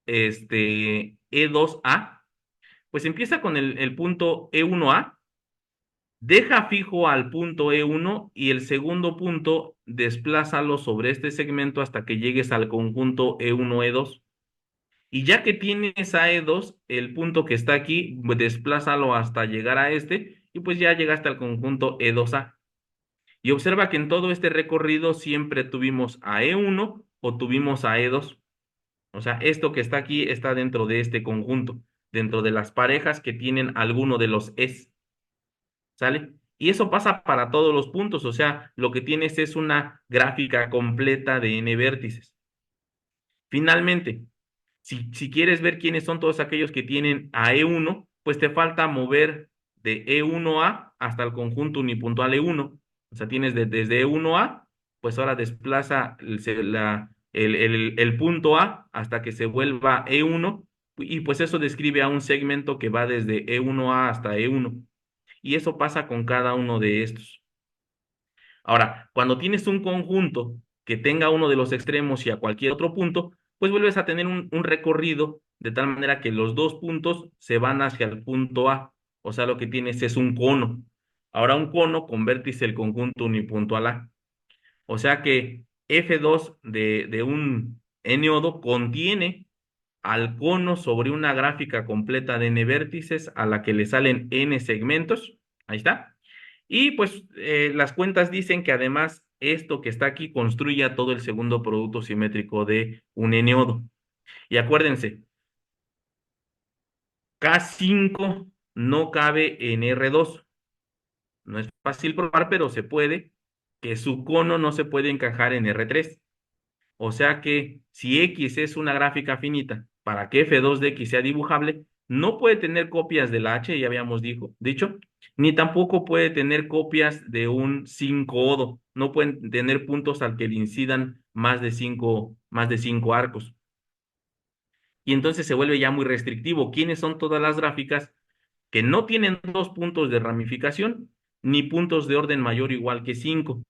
B: E2A, pues empieza con el punto E1A, deja fijo al punto E1 y el segundo punto desplázalo sobre este segmento hasta que llegues al conjunto E1-E2. Y ya que tienes a E2, el punto que está aquí, pues, desplázalo hasta llegar a este y pues ya llegaste al conjunto E2A. Y observa que en todo este recorrido siempre tuvimos a E1 o tuvimos a E2. O sea, esto que está aquí está dentro de este conjunto, dentro de las parejas que tienen alguno de los es, ¿sale? Y eso pasa para todos los puntos, o sea, lo que tienes es una gráfica completa de n vértices. Finalmente, si quieres ver quiénes son todos aquellos que tienen a E1, pues te falta mover de E1A hasta el conjunto unipuntual E1. O sea, tienes desde E1A, pues ahora desplaza el punto A hasta que se vuelva E1, y pues eso describe a un segmento que va desde E1A hasta E1. Y eso pasa con cada uno de estos. Ahora, cuando tienes un conjunto que tenga uno de los extremos y a cualquier otro punto, pues vuelves a tener un recorrido de tal manera que los dos puntos se van hacia el punto A. O sea, lo que tienes es un cono. Ahora un cono con vértice el conjunto unipuntual A. O sea que F2 de un n-odo contiene al cono sobre una gráfica completa de n vértices a la que le salen n segmentos. Ahí está. Y pues las cuentas dicen que además esto que está aquí construye a todo el segundo producto simétrico de un n-odo. Y acuérdense, K5 no cabe en R2. No es fácil probar, pero se puede, que su cono no se puede encajar en R3. O sea que si X es una gráfica finita, para que F2 de X sea dibujable, no puede tener copias de la H, ya habíamos dicho, ni tampoco puede tener copias de un 5-odo. No pueden tener puntos al que le incidan más de cinco arcos. Y entonces se vuelve ya muy restrictivo. ¿Quiénes son todas las gráficas que no tienen dos puntos de ramificación ni puntos de orden mayor o igual que 5?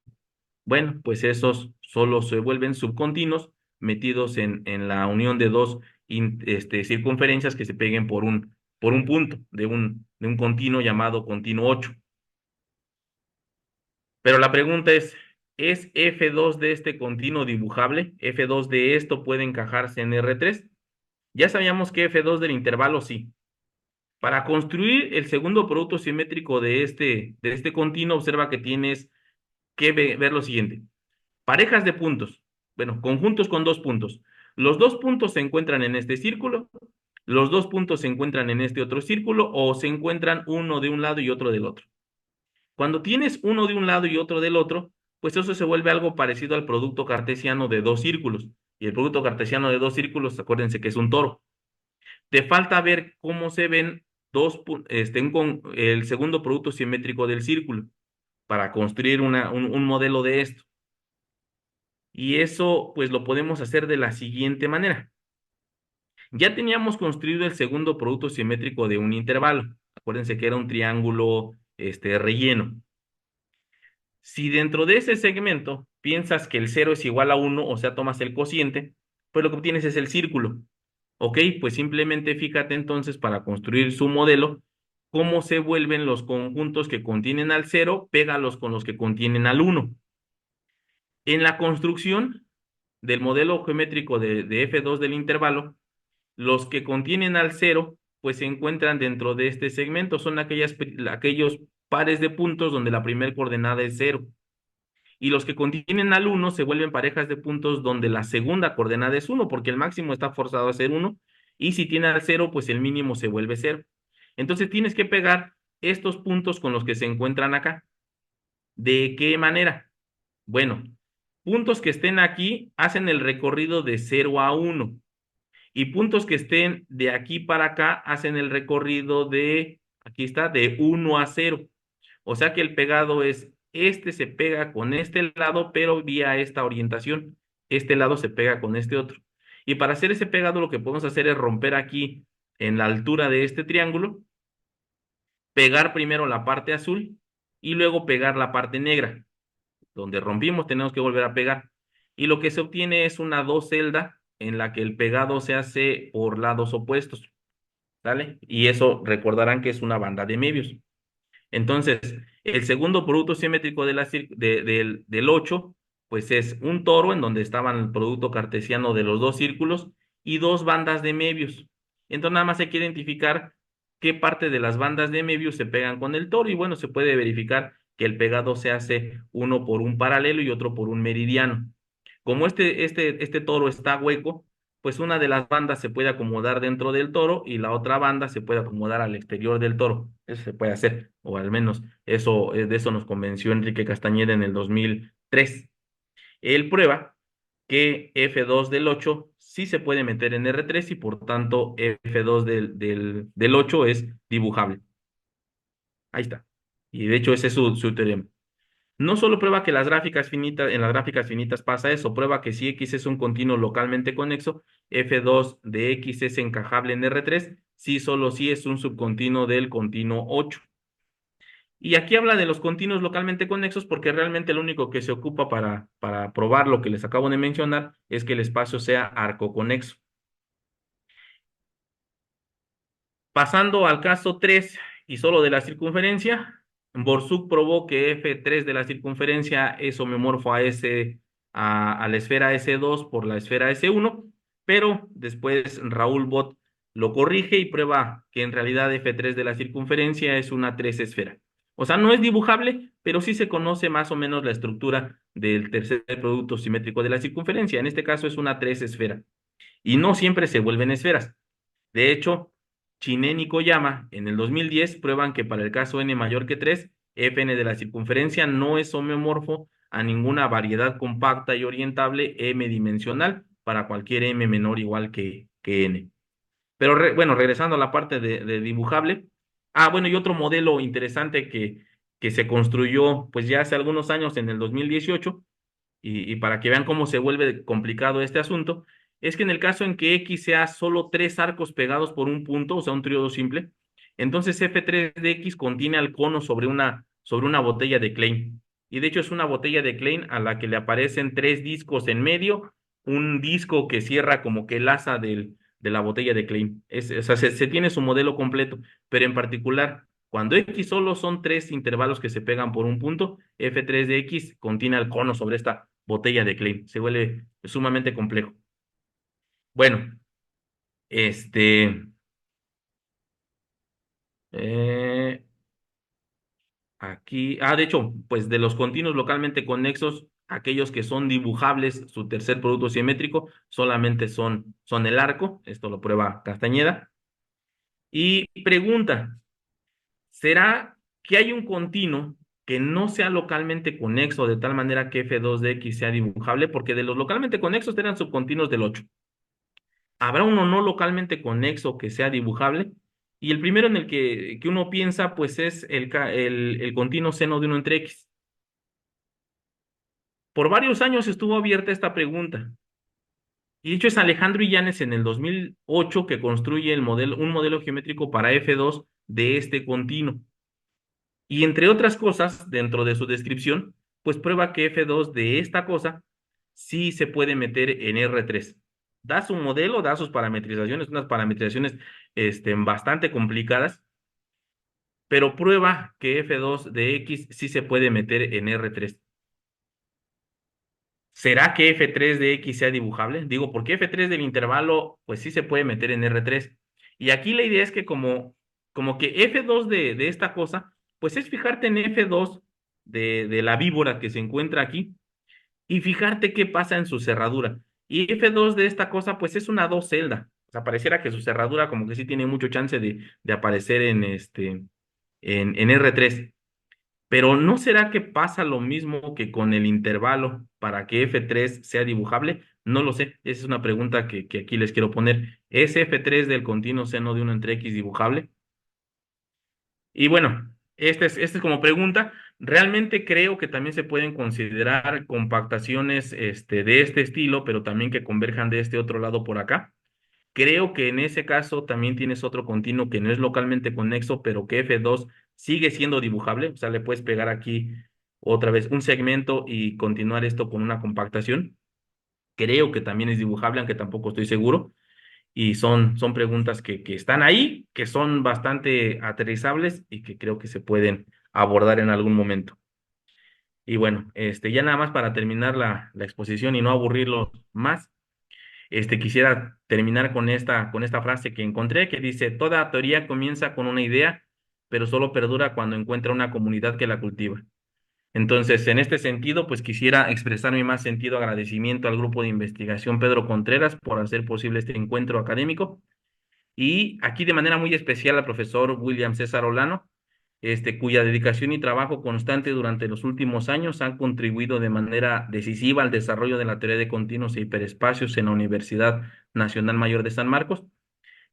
B: Bueno, pues esos solo se vuelven subcontinuos metidos en la unión de dos circunferencias que se peguen por un punto de un continuo llamado continuo 8. Pero la pregunta ¿es F2 de este continuo dibujable? ¿F2 de esto puede encajarse en R3? Ya sabíamos que F2 del intervalo sí. Para construir el segundo producto simétrico de este continuo, observa que tienes que ver lo siguiente. Parejas de puntos. Bueno, conjuntos con dos puntos. Los dos puntos se encuentran en este círculo, los dos puntos se encuentran en este otro círculo o se encuentran uno de un lado y otro del otro. Cuando tienes uno de un lado y otro del otro, pues eso se vuelve algo parecido al producto cartesiano de dos círculos. Y el producto cartesiano de dos círculos, acuérdense que es un toro. Te falta ver cómo se ven el segundo producto simétrico del círculo para construir un modelo de esto. Y eso pues lo podemos hacer de la siguiente manera. Ya teníamos construido el segundo producto simétrico de un intervalo. Acuérdense que era un triángulo relleno. Si dentro de ese segmento piensas que el 0 es igual a 1, o sea, tomas el cociente, pues lo que obtienes es el círculo. Ok, pues simplemente fíjate entonces para construir su modelo, cómo se vuelven los conjuntos que contienen al 0, pégalos con los que contienen al 1. En la construcción del modelo geométrico de F2 del intervalo, los que contienen al 0, pues se encuentran dentro de este segmento, son aquellos pares de puntos donde la primera coordenada es 0. Y los que contienen al 1 se vuelven parejas de puntos donde la segunda coordenada es 1, porque el máximo está forzado a ser 1, y si tiene al 0, pues el mínimo se vuelve 0. Entonces tienes que pegar estos puntos con los que se encuentran acá. ¿De qué manera? Bueno, puntos que estén aquí hacen el recorrido de 0 a 1. Y puntos que estén de aquí para acá hacen el recorrido aquí está, de 1 a 0. O sea que el pegado se pega con este lado, pero vía esta orientación. Este lado se pega con este otro. Y para hacer ese pegado lo que podemos hacer es romper aquí en la altura de este triángulo pegar primero la parte azul y luego pegar la parte negra. Donde rompimos tenemos que volver a pegar. Y lo que se obtiene es una dos celda en la que el pegado se hace por lados opuestos, ¿sale? Y eso recordarán que es una banda de Möbius. Entonces, el segundo producto simétrico de del 8, pues es un toro en donde estaban el producto cartesiano de los dos círculos y dos bandas de Möbius. Entonces, nada más hay que identificar qué parte de las bandas de Möbius se pegan con el toro y bueno, se puede verificar que el pegado se hace uno por un paralelo y otro por un meridiano. Como este toro está hueco, pues una de las bandas se puede acomodar dentro del toro y la otra banda se puede acomodar al exterior del toro. Eso se puede hacer, o al menos eso, de eso nos convenció Enrique Castañeda en el 2003. Él prueba que F2 del 8 sí se puede meter en R3 y por tanto F2 del 8 es dibujable. Ahí está. Y de hecho ese es su teorema. No solo prueba que en las gráficas finitas pasa eso, prueba que si X es un continuo localmente conexo, F2 de X es encajable en R3, si solo si es un subcontinuo del continuo 8. Y aquí habla de los continuos localmente conexos porque realmente lo único que se ocupa para probar lo que les acabo de mencionar es que el espacio sea arcoconexo. Pasando al caso 3 y solo de la circunferencia, Borsuk probó que F3 de la circunferencia es homeomorfo a la esfera S2 por la esfera S1, pero después Raúl Bott lo corrige y prueba que en realidad F3 de la circunferencia es una tres esfera. O sea, no es dibujable, pero sí se conoce más o menos la estructura del tercer producto simétrico de la circunferencia. En este caso es una tres esfera. Y no siempre se vuelven esferas. De hecho, Chinen y Koyama en el 2010 prueban que para el caso n mayor que 3, Fn de la circunferencia no es homeomorfo a ninguna variedad compacta y orientable m-dimensional para cualquier m menor o igual que n. Pero bueno, regresando a la parte de dibujable. Ah, bueno, y otro modelo interesante que se construyó pues ya hace algunos años en el 2018 y para que vean cómo se vuelve complicado este asunto, es que en el caso en que X sea solo tres arcos pegados por un punto, o sea, un tríodo simple, entonces F3 de X contiene al cono sobre una botella de Klein. Y de hecho es una botella de Klein a la que le aparecen tres discos en medio, un disco que cierra como que el asa de la botella de Klein. O sea, se tiene su modelo completo, pero en particular, cuando X solo son tres intervalos que se pegan por un punto, F3 de X contiene al cono sobre esta botella de Klein. Se vuelve sumamente complejo. Bueno, este, eh, aquí, de hecho, pues de los continuos localmente conexos, aquellos que son dibujables, su tercer producto simétrico, solamente son el arco, esto lo prueba Castañeda. Y pregunta, ¿será que hay un continuo que no sea localmente conexo de tal manera que F2 de X sea dibujable? Porque de los localmente conexos eran subcontinuos del 8. Habrá uno no localmente conexo que sea dibujable. Y el primero en el que uno piensa, pues es el continuo seno de uno entre X. Por varios años estuvo abierta esta pregunta. Y de hecho es Alejandro Illanes en el 2008 que construye un modelo geométrico para F2 de este continuo. Y entre otras cosas, dentro de su descripción, pues prueba que F2 de esta cosa sí se puede meter en R3. Da su modelo, da sus parametrizaciones, unas parametrizaciones bastante complicadas, pero prueba que F2 de X sí se puede meter en R3. ¿Será que F3 de X sea dibujable? Digo, porque F3 del intervalo, pues sí se puede meter en R3. Y aquí la idea es que como que F2 de esta cosa, pues es fijarte en F2 de la víbora que se encuentra aquí y fijarte qué pasa en su cerradura. Y F2 de esta cosa, pues es una dos celda. O sea, pareciera que su cerradura como que sí tiene mucho chance de aparecer en R3. Pero ¿no será que pasa lo mismo que con el intervalo para que F3 sea dibujable? No lo sé. Esa es una pregunta que aquí les quiero poner. ¿Es F3 del continuo seno de uno entre X dibujable? Y bueno, esta es como pregunta. Realmente creo que también se pueden considerar compactaciones de este estilo, pero también que converjan de este otro lado por acá. Creo que en ese caso también tienes otro continuo que no es localmente conexo, pero que F2 sigue siendo dibujable, o sea, le puedes pegar aquí otra vez un segmento y continuar esto con una compactación. Creo que también es dibujable, aunque tampoco estoy seguro. Y son preguntas que están ahí, que son bastante aterrizables y que creo que se pueden abordar en algún momento. Y bueno, ya nada más para terminar la exposición y no aburrirlo más, quisiera terminar con esta frase que encontré que dice, toda teoría comienza con una idea, pero solo perdura cuando encuentra una comunidad que la cultiva. Entonces, en este sentido, pues quisiera expresar mi más sentido agradecimiento al grupo de investigación Pedro Contreras por hacer posible este encuentro académico y aquí de manera muy especial al profesor William César Olano, cuya dedicación y trabajo constante durante los últimos años han contribuido de manera decisiva al desarrollo de la teoría de continuos e hiperespacios en la Universidad Nacional Mayor de San Marcos.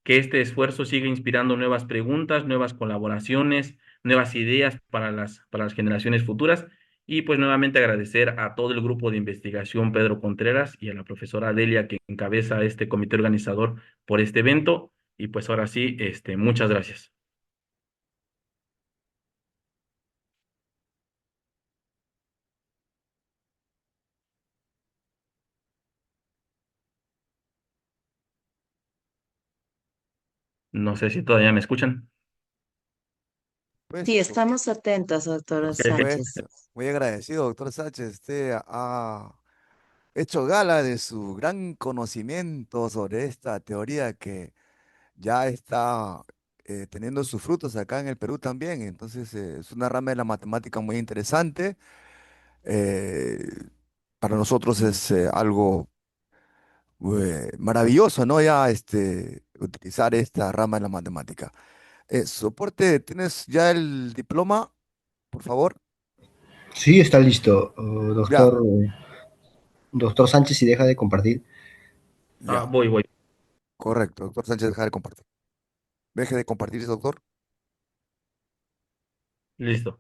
B: Que este esfuerzo siga inspirando nuevas preguntas, nuevas colaboraciones, nuevas ideas para las generaciones futuras. Y pues nuevamente agradecer a todo el grupo de investigación Pedro Contreras y a la profesora Delia que encabeza este comité organizador por este evento. Y pues ahora sí, muchas gracias. No sé si todavía me escuchan.
C: Sí,
A: Pues,
C: estamos atentos, doctora
B: Ok,
A: por
B: ok.
C: Sánchez.
A: supuesto, muy agradecido, doctor Sánchez. Usted ha hecho gala de su gran conocimiento sobre esta teoría que ya está teniendo sus frutos acá en el Perú también. Entonces, es una rama de la matemática muy interesante. Eh, para nosotros es algo maravilloso, ¿no? Ya utilizar esta rama de la matemática. Soporte, ¿tienes ya el diploma, por favor?
D: Sí, está listo,
A: Ya,
D: doctor Sánchez, si deja de compartir.
B: Ah,
A: ya,
B: voy.
A: correcto. Doctor Sánchez, deja de compartir. Deje de compartir, doctor.
B: Listo.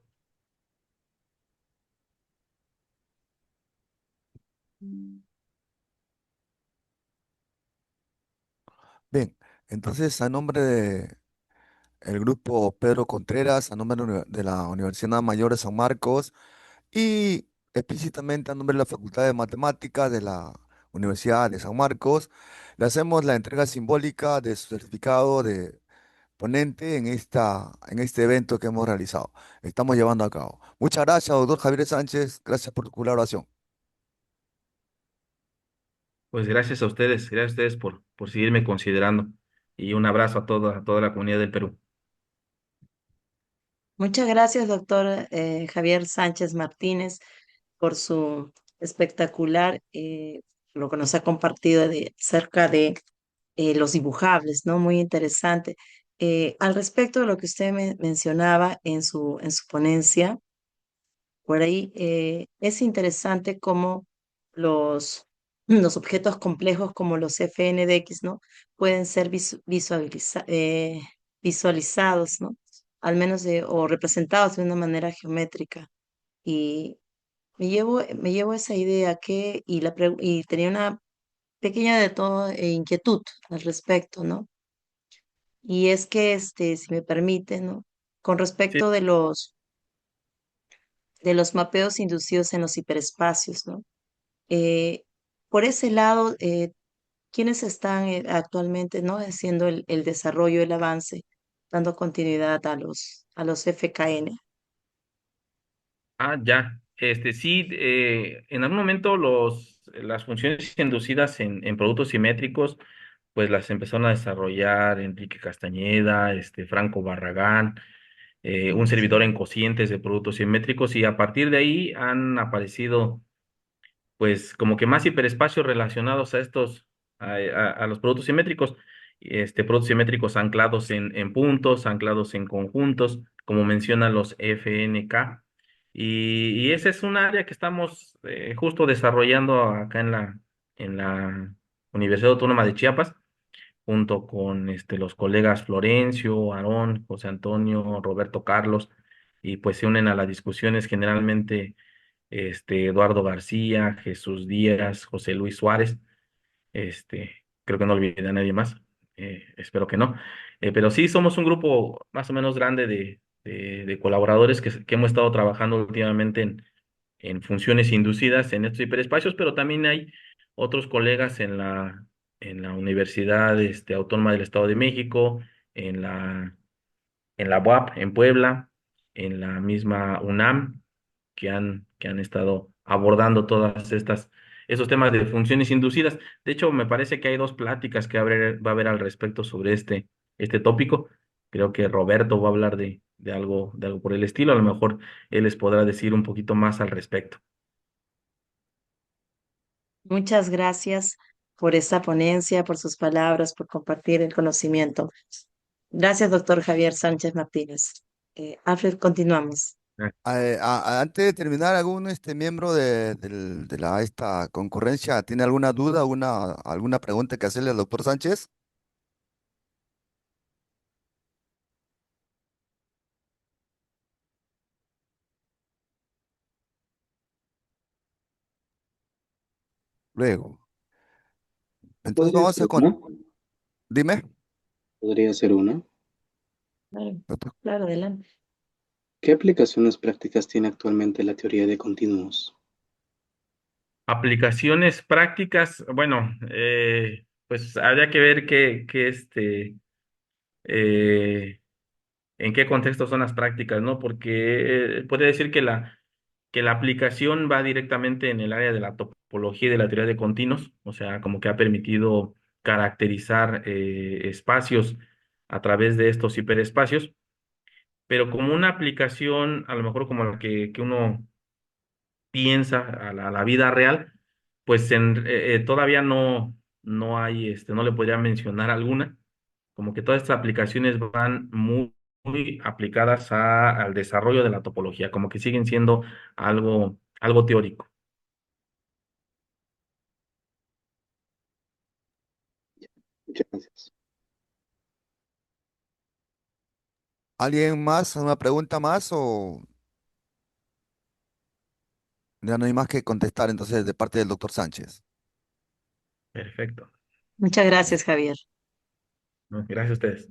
A: Bien, entonces a nombre de el grupo Pedro Contreras, a nombre de de la Universidad Mayor de San Marcos y explícitamente a nombre de la Facultad de Matemáticas de la Universidad de San Marcos, le hacemos la entrega simbólica de su certificado de ponente en en este evento que hemos realizado. Estamos llevando a cabo. Muchas gracias, doctor Javier Sánchez. Gracias por tu colaboración.
B: Pues gracias a ustedes por seguirme considerando. Y un abrazo a toda la comunidad del Perú.
C: Muchas gracias, doctor Javier Sánchez Martínez, por su espectacular, lo que nos ha compartido de, acerca de los dibujables, ¿no? Muy interesante. Al respecto de lo que usted mencionaba en su ponencia, por ahí es interesante cómo los objetos complejos como los FNDX, ¿no? Pueden ser visualizados, ¿no? Al menos o representados de una manera geométrica. Y me llevo esa idea y tenía una pequeña de todo inquietud al respecto, ¿no? Y es que, si me permite, ¿no? Con
B: Sí.
C: respecto de los mapeos inducidos en los hiperespacios, ¿no? Eh, por ese lado, ¿quiénes están actualmente, ¿no? Haciendo el desarrollo, el avance, dando continuidad a los FKN?
B: Ah, ya. Sí, en algún momento las funciones inducidas en productos simétricos, pues las empezaron a desarrollar Enrique Castañeda, Franco Barragán, un servidor en cocientes de productos simétricos, y a partir de ahí han aparecido pues como que más hiperespacios relacionados a a los productos simétricos, productos simétricos anclados en puntos, anclados en conjuntos, como mencionan los FNK. Y ese es un área que estamos justo desarrollando acá en la Universidad Autónoma de Chiapas, junto con los colegas Florencio, Aarón, José Antonio, Roberto Carlos, y pues se unen a las discusiones generalmente Eduardo García, Jesús Díaz, José Luis Suárez, creo que no olvidé a nadie más, espero que no. Pero sí somos un grupo más o menos grande de colaboradores que hemos estado trabajando últimamente en funciones inducidas en estos hiperespacios, pero también hay otros colegas en la Universidad Autónoma del Estado de México, en en la UAP, en Puebla, en la misma UNAM, que han estado abordando esos temas de funciones inducidas. De hecho, me parece que hay dos pláticas que va a haber al respecto sobre este tópico. Creo que Roberto va a hablar de algo por el estilo. A lo mejor él les podrá decir un poquito más al respecto.
C: Muchas gracias por esta ponencia, por sus palabras, por compartir el conocimiento. Gracias, doctor Javier Sánchez Martínez. Alfred, continuamos.
A: Antes de terminar, ¿algún miembro de esta concurrencia tiene alguna duda, alguna pregunta que hacerle al doctor Sánchez? Luego. Entonces
E: ¿Podría
A: vamos
E: ser
A: a
E: una?
A: dime,
E: ¿Podría ser una?
C: Claro,
A: doctor.
C: claro, adelante.
E: ¿Qué aplicaciones prácticas tiene actualmente la teoría de continuos?
B: Aplicaciones prácticas, bueno, pues habría que ver eh, en qué contexto son las prácticas, ¿no? Porque puede decir que la aplicación va directamente en el área de la topología y de la teoría de continuos, o sea, como que ha permitido caracterizar espacios a través de estos hiperespacios, pero como una aplicación, a lo mejor como la que uno piensa a la vida real, pues todavía no hay, no le podría mencionar alguna, como que todas estas aplicaciones van muy aplicadas al desarrollo de la topología, como que siguen siendo algo teórico.
E: Muchas gracias.
A: ¿Alguien más? ¿Una pregunta más o ya no hay más que contestar entonces de parte del doctor Sánchez?
B: Perfecto.
C: Muchas gracias, Javier.
B: ¿No? Gracias a ustedes.